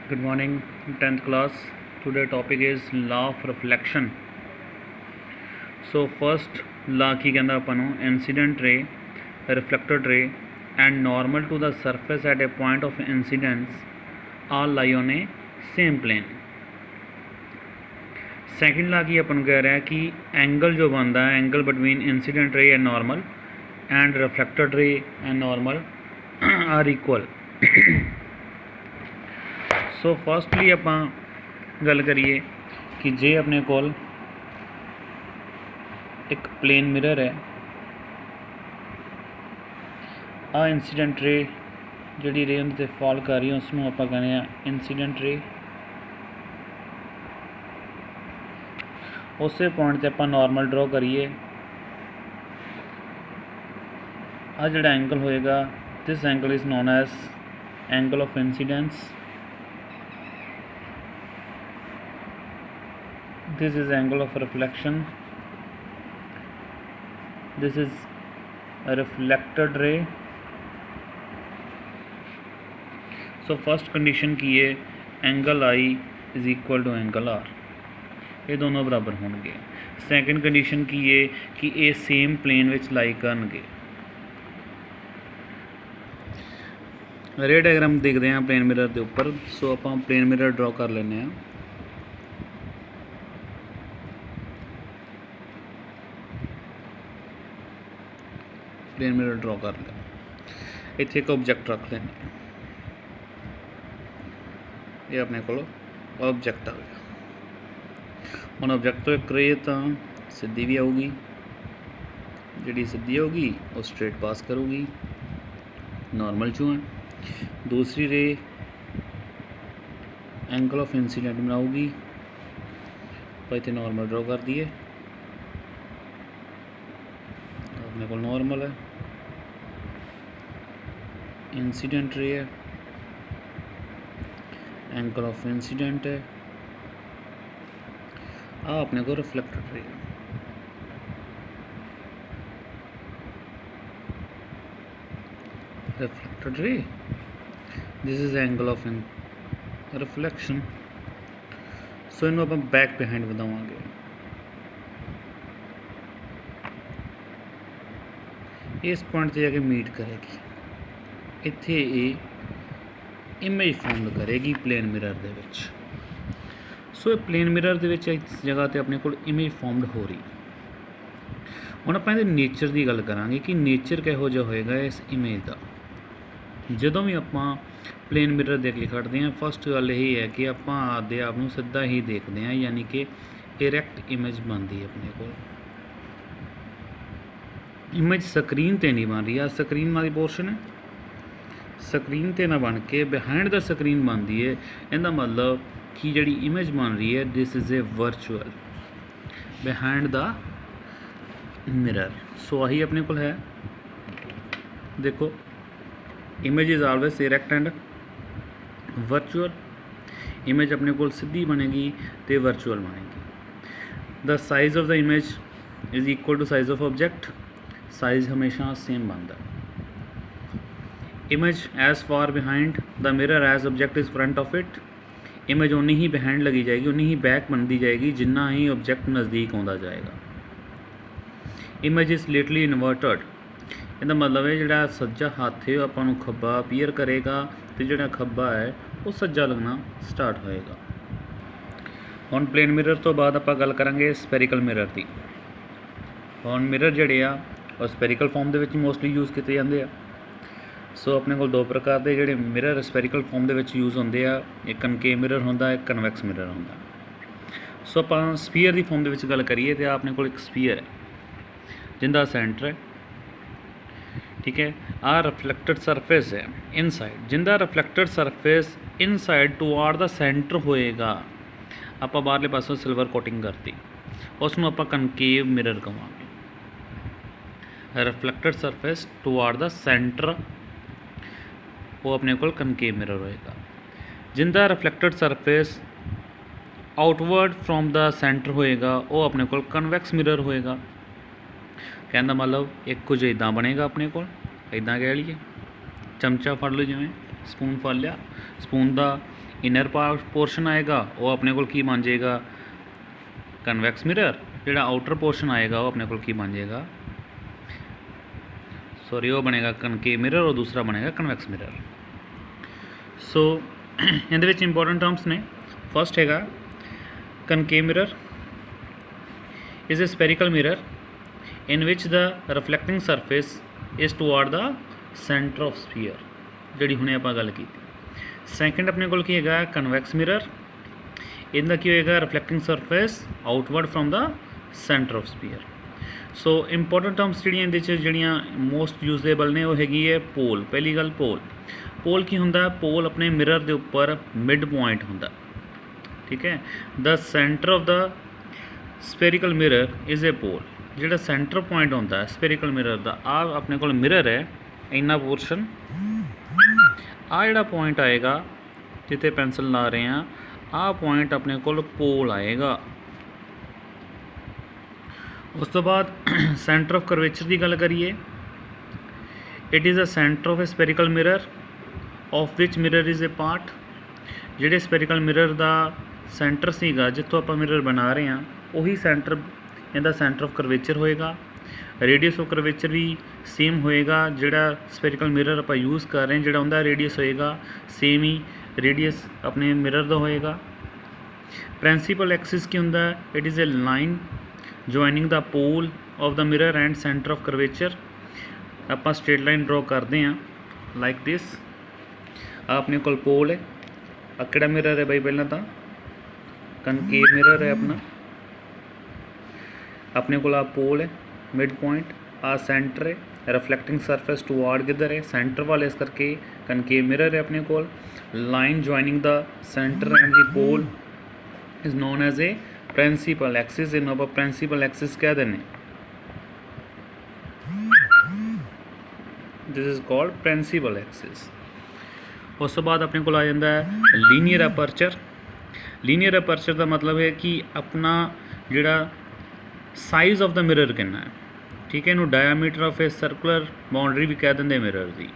Good morning, 10th class. Today topic is law of reflection. So first law की कहता अपन incident ray, reflected ray and normal to the surface at a point of incidence all lie on a same plane. Second ला की अपन कह रहा है कि angle जो बनता है angle between incident ray and normal and reflected ray and normal are equal. So firstly ਆਪਾਂ ਗੱਲ ਕਰੀਏ कि जे अपने कोल एक प्लेन मिरर है आ इंसीडेंट रे ਜਿਹੜੀ ਰੇ ਉਹਦੇ 'ਤੇ ਫਾਲ ਕਰ ਰਹੀ ਉਸ ਨੂੰ ਆਪਾਂ ਕਹਿੰਦੇ ਆ इंसीडेंट रे. ਉਸੇ ਪੁਆਇੰਟ 'ਤੇ ਆਪਾਂ ਨਾਰਮਲ ਡਰਾ ਕਰੀਏ ਆ ਜਿਹੜਾ ਐਂਗਲ ਹੋਏਗਾ this angle is known as angle of incidence. This is angle of reflection. This is a reflected ray. So first condition की है angle I is equal to angle R. ये दोनों बराबर होंगे. Second condition की है कि ये same plane विच लाई करनगे. रे डायग्राम देखते हैं प्लेन मिरर के उपर. सो आप प्लेन मिरर ड्रॉ कर लेने हैं. प्लेन मिरर ड्रॉ कर लिया. इत्थे एक ऑब्जेक्ट रख लेना. ये अपने को ऑब्जेक्ट आ गया. हम ऑब्जेक्ट तो एक रे तो सीधी भी आऊगी, जी सीधी होगी वो स्ट्रेट पास करूगी नॉर्मल चू है. दूसरी रे एंगल ऑफ इंसीडेंट बनाऊगी तो इतने नॉर्मल ड्रॉ कर दिए. अपने को नॉर्मल है इंसीडेंट रे है एंगल ऑफ इंसीडेंट है आ अपने को reflected ray. Reflected ray this is angle of reflection. So इन्हों आप बैक बिहाइंड बतावांगे. इस पॉइंट से जाके मीट करेगी. इत्थे ये इमेज फॉर्म करेगी प्लेन मिरर दे विच. सो प्लेन मिरर दे विच इस जगह ते अपने कोल इमेज फॉर्मड हो रही. हुण आपां इहदे नेचर की गल करांगे कि नेचर किहो जिहा होएगा इस इमेज का. जदों भी आपां प्लेन मिरर देख के खड़ते हैं फस्ट गल यही है कि आपां आपदे आप नूं सीधा ही देखते हैं, यानी कि डायरैक्ट इमेज बनती है अपने कोल. इमेज स्क्रीन ते नहीं बन रही. आ स्क्रीन वाली पोर्शन है, स्क्रीन ते ना बन के बिहाइंड द स्क्रीन बनती है. इहदा मतलब कि जिहड़ी इमेज बन रही है this is a virtual behind the mirror. So आही अपने को है. देखो image is always direct and virtual. Image अपने को सीधी बनेगी तो वर्चुअल बनेगी. The size of the image is equal to size of object. Size हमेशा सेम बनता है. Image as far behind the mirror as object is front of it. Image उन्नी ही बिहाइंड लगी जाएगी, उन्नी ही बैक बनती जाएगी जिन्ना ही ऑब्जेक्ट नज़दीक आता जाएगा. Image is literally inverted. इसका मतलब है जोड़ा सज्जा हाथ है आपको खब्बा अपीयर करेगा तो जोड़ा खब्बा है वो सज्जा लगना स्टार्ट होएगा. हुण प्लेन मिरर तो बाद आप गल करांगे स्पैरिकल मिरर की. हुण मिरर जोड़े आ और स्पैरिकल फॉर्म के मोस्टली यूज़ किए जाते हैं. सो अपने को दो प्रकार के जोड़े मिरर स्पैरिकल फॉर्म के यूज़ होंगे आ. एक कनकेव मिरर होंदा, एक कन्वैक्स मिरर होंदा. सो आप स्पीयर की फॉर्म के गल करिए तो अपने को एक स्पीयर है जिंदा सेंटर है, ठीक है. आ रिफ्लेक्टेड सरफेस है इनसाइड, जिंदा reflected surface inside toward the centre होएगा. आप बाहरले पासों सिल्वर कोटिंग करती उसनों आप कनकेव मिरर कहांगे. Reflected surface toward the centre वो अपने को कनकेव मिरर होएगा. जिंदा reflected surface outward from the centre होएगा वो अपने को कन्वैक्स मिरर होएगा. कहने का मतलब एक कुछ इदा बनेगा अपने को, इदा कह लीए चमचा फड़ लो, जिमें स्पून फड़ लिया, स्पून का इनर पोर्शन आएगा वो अपने को की बन जाएगा कन्वैक्स मिरर, जोड़ा आउटर पोर्शन आएगा वो अपने को की बन जाएगा सॉरी वो बनेगा कनकेव मिरर और दूसरा बनेगा कन्वैक्स मिरर। सो ਇਹਦੇ ਵਿੱਚ इंपॉर्टेंट टर्म्स ने फर्स्ट हैगा concave mirror is a spherical mirror in which the reflecting surface is toward the centre of sphere, जिहड़ी हुणे आपां गल कीती। सैकेंड अपने कोल की हैगा कन्वैक्स मिरर, इनका की होएगा reflecting surface outward from the centre of sphere. So important terms जिहड़ियां मोस्ट यूजेबल ने वो हैगी है पोल। पहली गल पोल की हुंदा, पोल अपने मिरर के उपर मिड पॉइंट हुंदा, ठीक है। The centre of the spherical mirror is a pole, जिहड़ा सेंटर पॉइंट होंदा स्पेरिकल मिरर का, आ अपने कोल मिरर है इन्ना पोर्शन, आ जिहड़ा पॉइंट आएगा जिते पेंसिल ला रहे हैं आ पॉइंट अपने कोल पोल आएगा। उस तो बाद सेंटर ऑफ करवेचर की गल करिए, it is a centre of A spherical mirror of which mirror is A part, जिहड़े स्पेरिकल मिरर का सेंटर सीगा जितों आप मिरर बना रहे हैं वही सेंटर इहदा सेंटर ऑफ करवेचर होएगा। रेडियस ऑफ करवेचर भी सेम होएगा, जिहड़ा स्पेरिकल मिरर आप यूज़ कर रहे हैं जिहड़ा उनका रेडियस होएगा सेम ही रेडियस अपने मिरर का होएगा। प्रिंसीपल एक्सिस की हुंदा, it is a line joining the pole of the mirror and centre of curvature. आप स्ट्रेट लाइन ड्रॉ करते हैं लाइक दिस, अपने कोल पोल है, किहड़ा मिरर है बई पहला तो कनकेव मिरर है अपने कोल आ पोल है मिड पॉइंट, आ सेंटर है, रिफ्लैक्टिंग सरफेस टुवार्ड किधर है सेंटर वाले, इस करके कनकेव मिरर है अपने कोल। Line joining the centre and the pole is known as a principal axis, इन आप प्रिंसीपल एक्सिस कह देने, this is called principal axis. उस तो बाद अपने को आ जाता है लीनियर अपर्चर। लीनियर अपर्चर का मतलब है कि अपना जिहड़ा साइज़ ऑफ द मिरर कितना है, ठीक है, इनू diameter of a circular boundary भी कह देंगे मिरर की।